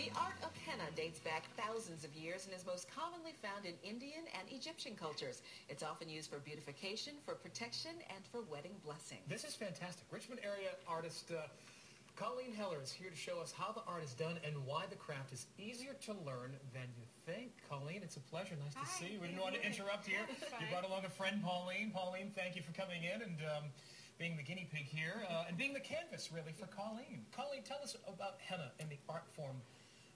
The art of henna dates back thousands of years and is most commonly found in Indian and Egyptian cultures. It's often used for beautification, for protection, and for wedding blessing. This is fantastic. Richmond area artist Colleen Heller is here to show us how the art is done and why the craft is easier to learn than you think. Colleen, it's a pleasure. Nice to see you. We didn't want to interrupt here. You brought along a friend, Pauline. Pauline, thank you for coming in and being the guinea pig here and being the canvas, really, for Colleen. Colleen, tell us about henna and the art form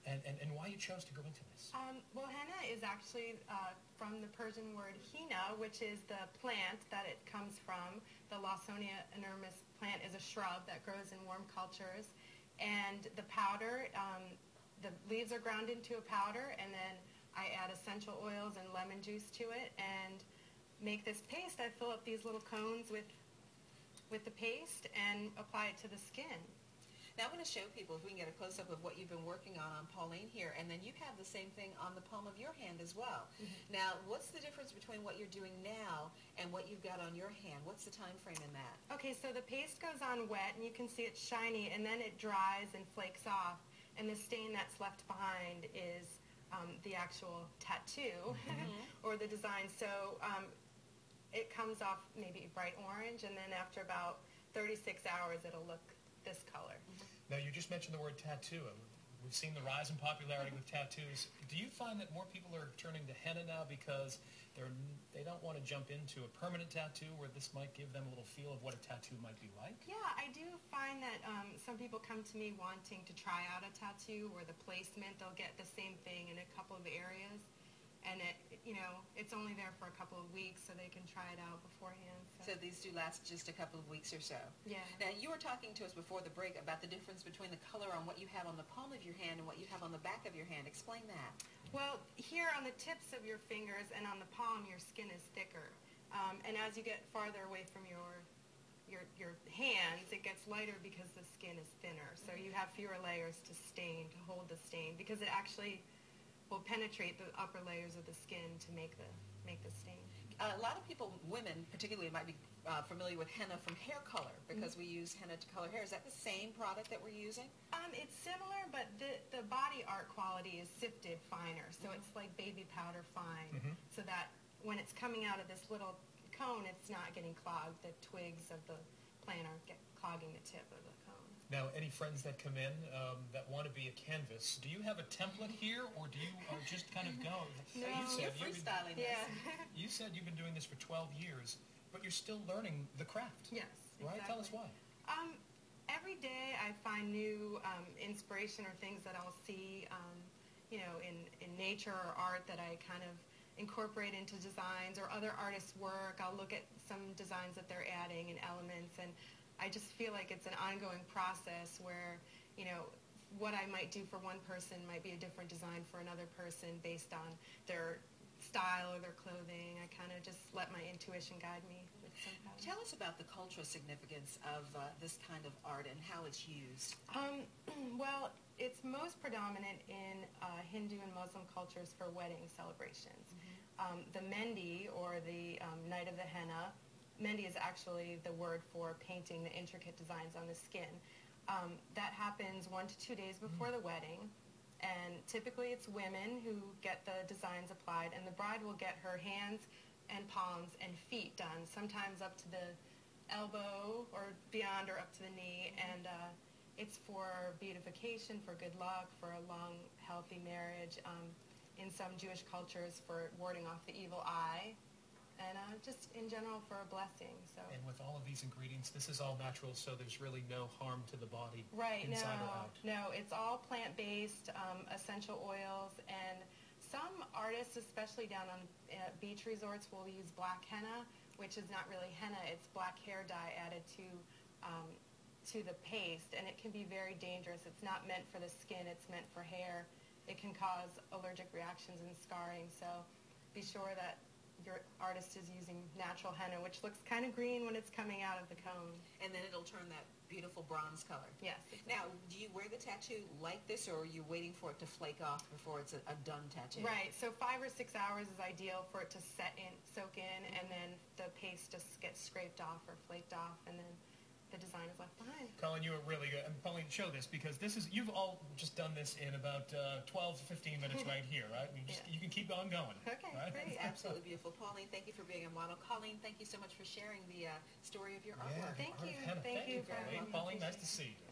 and why you chose to go into this. Well, henna is actually from the Persian word hina, which is the plant that it comes from. The Lawsonia inermis plant is a shrub that grows in warm cultures. And the powder, the leaves are ground into a powder, and then I add essential oils and lemon juice to it and make this paste. I fill up these little cones with the paste and apply it to the skin. Now I'm going to show people, if we can get a close-up of what you've been working on Pauline here, and then you have the same thing on the palm of your hand as well. Mm-hmm. Now, what's the difference between what you're doing now and what you've got on your hand? What's the time frame in that? Okay, so the paste goes on wet, and you can see it's shiny, and then it dries and flakes off, and the stain that's left behind is the actual tattoo or the design. So it comes off maybe bright orange, and then after about 36 hours, it'll look this color. Now, you just mentioned the word tattoo. We've seen the rise in popularity with tattoos. Do you find that more people are turning to henna now because they don't want to jump into a permanent tattoo where this might give them a little feel of what a tattoo might be like? Yeah, I do find that some people come to me wanting to try out a tattoo or the placement. They'll get the same thing in a couple of areas. And it's only there for a couple of weeks, so they can try it out beforehand. So these do last just a couple of weeks or so. Yeah. Now, you were talking to us before the break about the difference between the color on what you have on the palm of your hand and what you have on the back of your hand. Explain that. Well, here on the tips of your fingers and on the palm, your skin is thicker. And as you get farther away from your hands, it gets lighter because the skin is thinner. So you have fewer layers to stain, to hold the stain, because it actually will penetrate the upper layers of the skin to make the stain. A lot of people, women particularly, might be familiar with henna from hair color because we use henna to color hair. Is that the same product that we're using? It's similar, but the body art quality is sifted finer, so it's like baby powder fine, so that when it's coming out of this little cone, it's not getting clogged. The twigs of the plant aren't clogging the tip of the cone. Now, any friends that come in that want to be a canvas, do you have a template here, or do you just kind of go? No, you're freestyling this. Yeah. You said you've been doing this for 12 years, but you're still learning the craft. Yes, right? exactly. Tell us why. Every day I find new inspiration or things that I'll see, in nature or art that I kind of incorporate into designs or other artists' work. I'll look at some designs that they're adding and elements, and I just feel like it's an ongoing process where, what I might do for one person might be a different design for another person based on their style or their clothing. I kind of just let my intuition guide me with some patterns. Tell us about the cultural significance of this kind of art and how it's used. Well, it's most predominant in Hindu and Muslim cultures for wedding celebrations. The Mehndi, or the Night of the Henna, Mehndi is actually the word for painting the intricate designs on the skin. That happens 1 to 2 days before the wedding, and typically it's women who get the designs applied, and the bride will get her hands and palms and feet done, sometimes up to the elbow or beyond or up to the knee, and it's for beautification, for good luck, for a long, healthy marriage. In some Jewish cultures, for warding off the evil eye, and just in general for a blessing. So. And with all of these ingredients, this is all natural, so there's really no harm to the body, right, inside or out. No, it's all plant-based, essential oils, and some artists, especially down on beach resorts, will use black henna, which is not really henna, it's black hair dye added to the paste, and it can be very dangerous. It's not meant for the skin, it's meant for hair. It can cause allergic reactions and scarring, so be sure that your artist is using natural henna, which looks kind of green when it's coming out of the cone. And then it'll turn that beautiful bronze color. Yes. Exactly. Now, do you wear the tattoo like this, or are you waiting for it to flake off before it's a done tattoo? Right. So 5 or 6 hours is ideal for it to soak in, and then the paste just gets scraped off or flaked off, and then the design is left behind. Colleen, you were really good. And Pauline, show this, because this is, you've all just done this in about 12 to 15 minutes right here, right? You can keep on going. Okay, right? great. Absolutely beautiful. Pauline, thank you for being a model. Colleen, thank you so much for sharing the story of your Yeah, artwork. Thank Art of you. Henna. Thank you for Pauline. having me. Pauline, nice to see you.